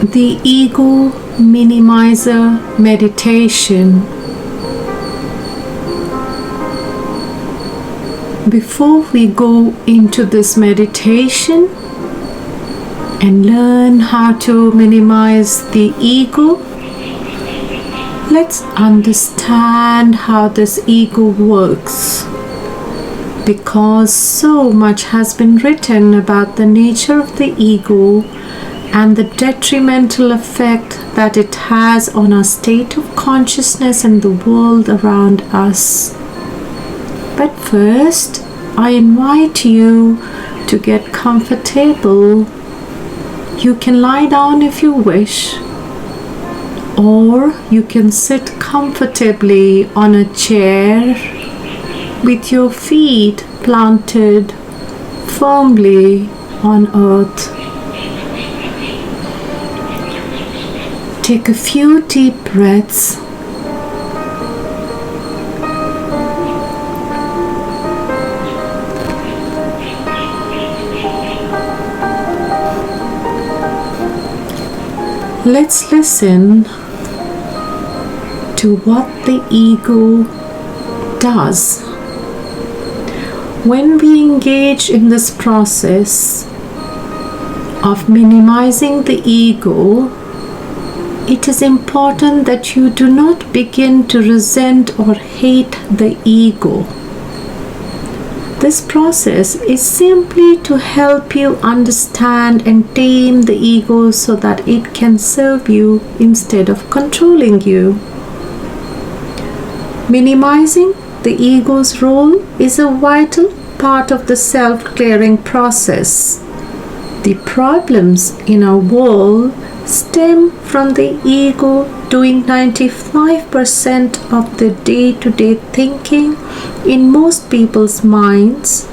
The Ego Minimizer Meditation. Before we go into this meditation and learn how to minimize the ego, let's understand how this ego works. Because so much has been written about the nature of the ego and the detrimental effect that it has on our state of consciousness and the world around us. But first, I invite you to get comfortable. You can lie down if you wish, or you can sit comfortably on a chair with your feet planted firmly on earth. Take a few deep breaths. Let's listen to what the ego does. When we engage in this process of minimizing the ego, it is important that you do not begin to resent or hate the ego. This process is simply to help you understand and tame the ego so that it can serve you instead of controlling you. Minimizing the ego's role is a vital part of the self-clearing process. The problems in our world stem from the ego doing 95% of the day-to-day thinking in most people's minds.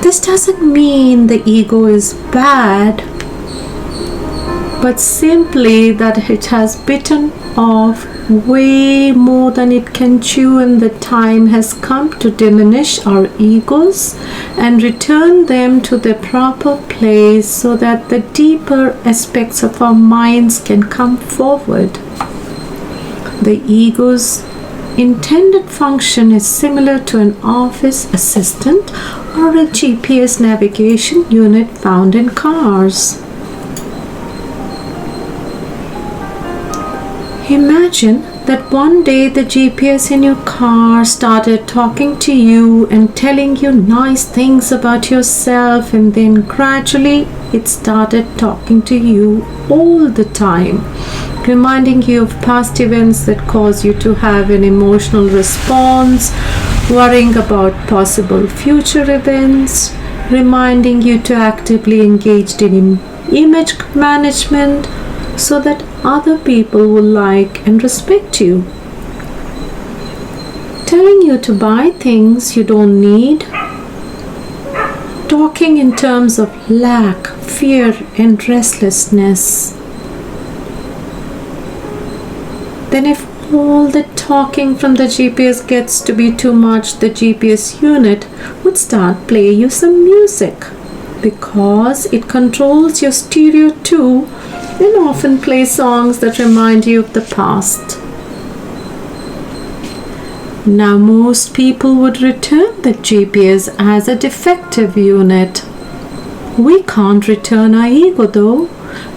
This doesn't mean the ego is bad, but simply that it has bitten off way more than it can chew, and the time has come to diminish our egos and return them to their proper place so that the deeper aspects of our minds can come forward. The ego's intended function is similar to an office assistant or a GPS navigation unit found in cars. Imagine that one day the GPS in your car started talking to you and telling you nice things about yourself, and then gradually it started talking to you all the time, reminding you of past events that cause you to have an emotional response, worrying about possible future events, reminding you to actively engage in image management so that other people will like and respect you, telling you to buy things you don't need, talking in terms of lack, fear, and restlessness. Then if all the talking from the GPS gets to be too much, the GPS unit would start playing you some music, because it controls your stereo too and often play songs that remind you of the past. Now most people would return the GPS as a defective unit. We can't return our ego though,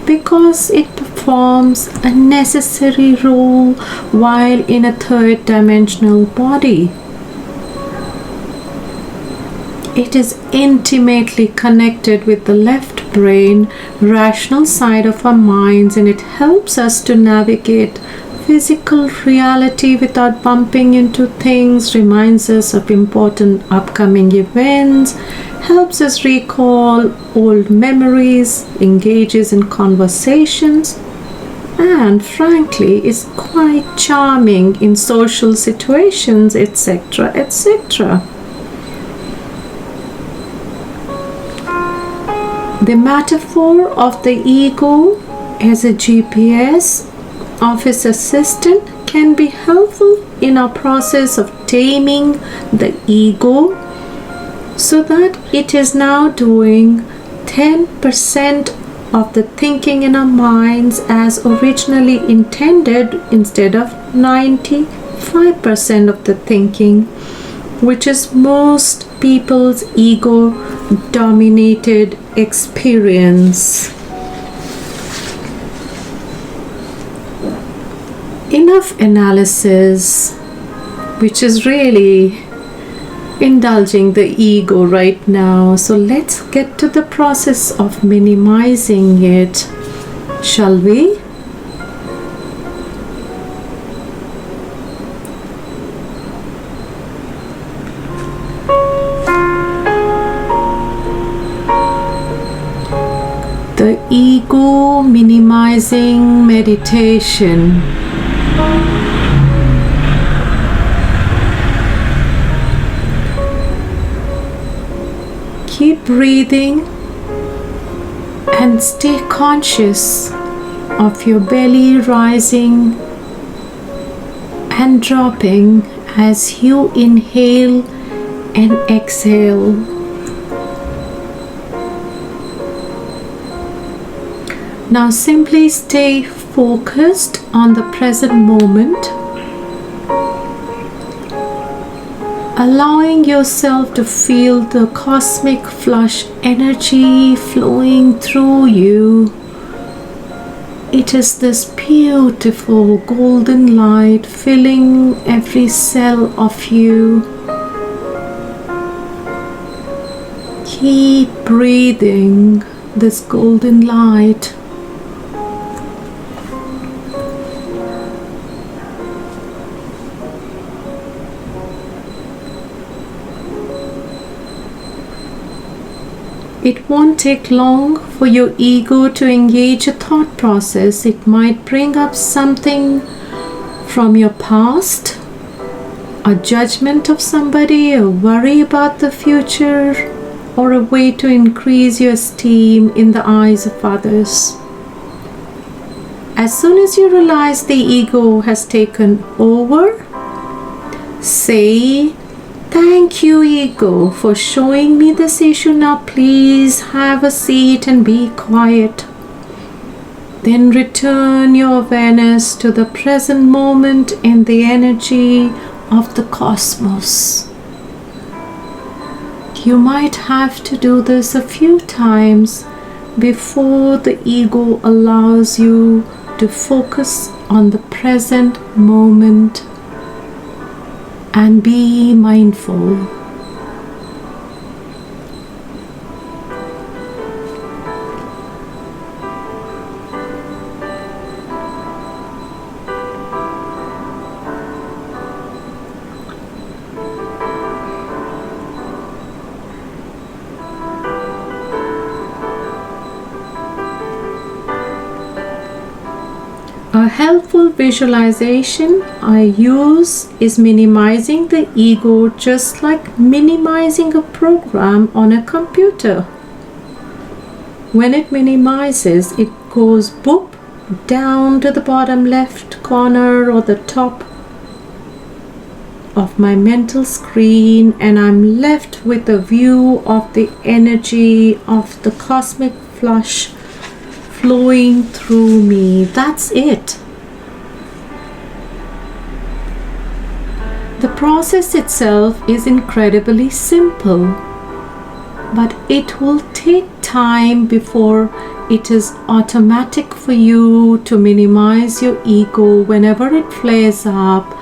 because it performs a necessary role while in a third dimensional body. It is intimately connected with the left brain, rational side of our minds, and it helps us to navigate physical reality without bumping into things, reminds us of important upcoming events, helps us recall old memories, engages in conversations, and frankly is quite charming in social situations, etc., etc. The metaphor of the ego as a GPS office assistant can be helpful in our process of taming the ego so that it is now doing 10% of the thinking in our minds as originally intended instead of 95% of the thinking, which is most people's ego dominated experience. Enough analysis, which is really indulging the ego right now. So let's get to the process of minimizing it, shall we? The ego minimizing meditation. Keep breathing and stay conscious of your belly rising and dropping as you inhale and exhale. Now simply stay focused on the present moment, allowing yourself to feel the cosmic flush energy flowing through you. It is this beautiful golden light filling every cell of you. Keep breathing this golden light. It won't take long for your ego to engage a thought process. It might bring up something from your past, a judgment of somebody, a worry about the future, or a way to increase your esteem in the eyes of others. As soon as you realize the ego has taken over, say, "Thank you, ego, for showing me this issue. Now please have a seat and be quiet." Then return your awareness to the present moment in the energy of the cosmos. You might have to do this a few times before the ego allows you to focus on the present moment and be mindful. A helpful visualization I use is minimizing the ego, just like minimizing a program on a computer. When it minimizes, it goes boop down to the bottom left corner or the top of my mental screen, and I'm left with a view of the energy of the cosmic flush flowing through me. That's it. The process itself is incredibly simple, but it will take time before it is automatic for you to minimize your ego whenever it flares up.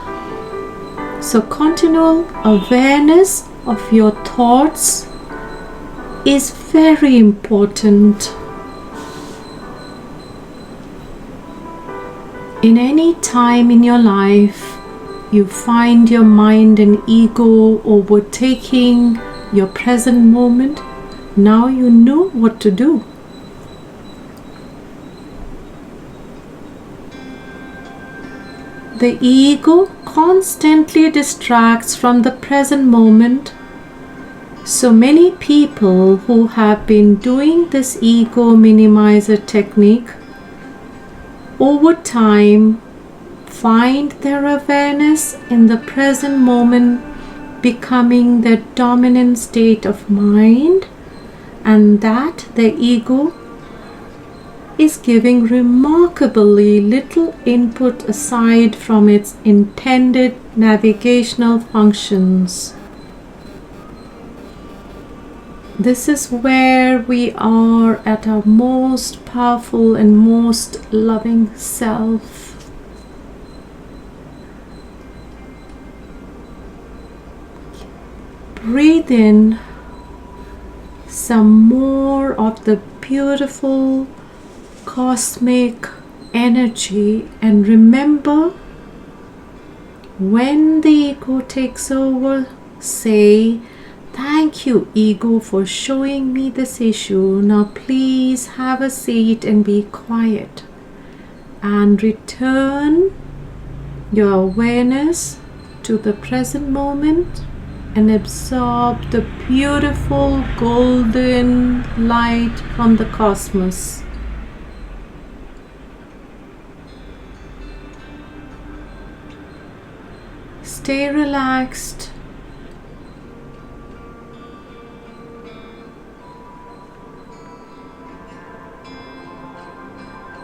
So continual awareness of your thoughts is very important. In any time in your life you find your mind and ego overtaking your present moment, now you know what to do. The ego constantly distracts from the present moment. So many people who have been doing this ego minimizer technique over time find their awareness in the present moment becoming their dominant state of mind, and that the ego is giving remarkably little input aside from its intended navigational functions. This is where we are at our most powerful and most loving self. Breathe in some more of the beautiful cosmic energy, and remember, when the ego takes over, say, "Thank you, ego, for showing me this issue. Now please have a seat and be quiet." And return your awareness to the present moment and absorb the beautiful golden light from the cosmos. Stay relaxed.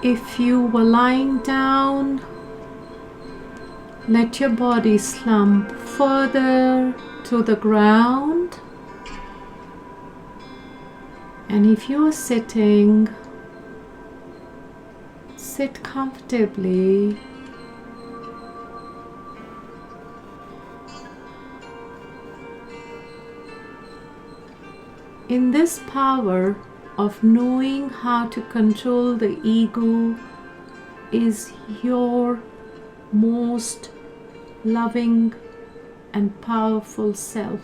If you were lying down, let your body slump further to the ground. And if you are sitting, sit comfortably. In this power of knowing how to control the ego is your most loving and powerful self.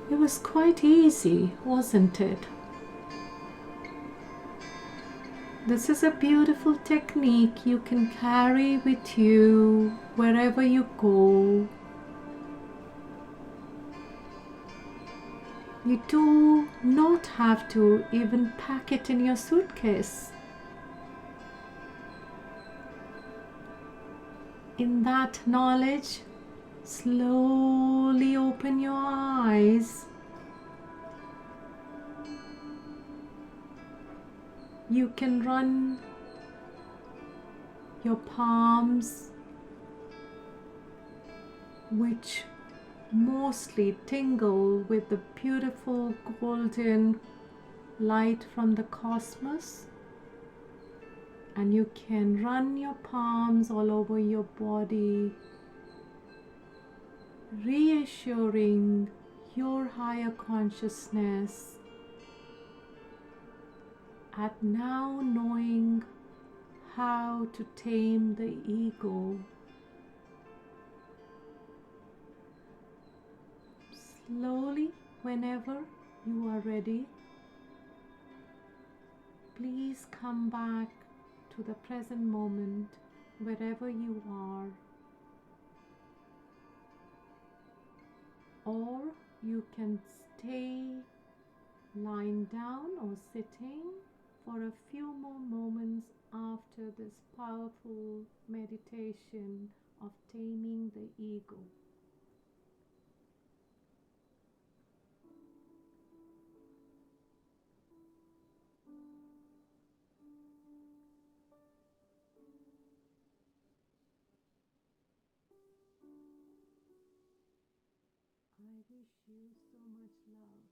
It was quite easy, wasn't it? This is a beautiful technique you can carry with you wherever you go. You do not have to even pack it in your suitcase. In that knowledge, slowly open your eyes. You can run your palms, which mostly tingle with the beautiful golden light from the cosmos, and you can run your palms all over your body, reassuring your higher consciousness at now knowing how to tame the ego. Slowly, whenever you are ready, please come back to the present moment wherever you are, or you can stay lying down or sitting for a few more moments after this powerful meditation of taming the ego. I wish you so much love.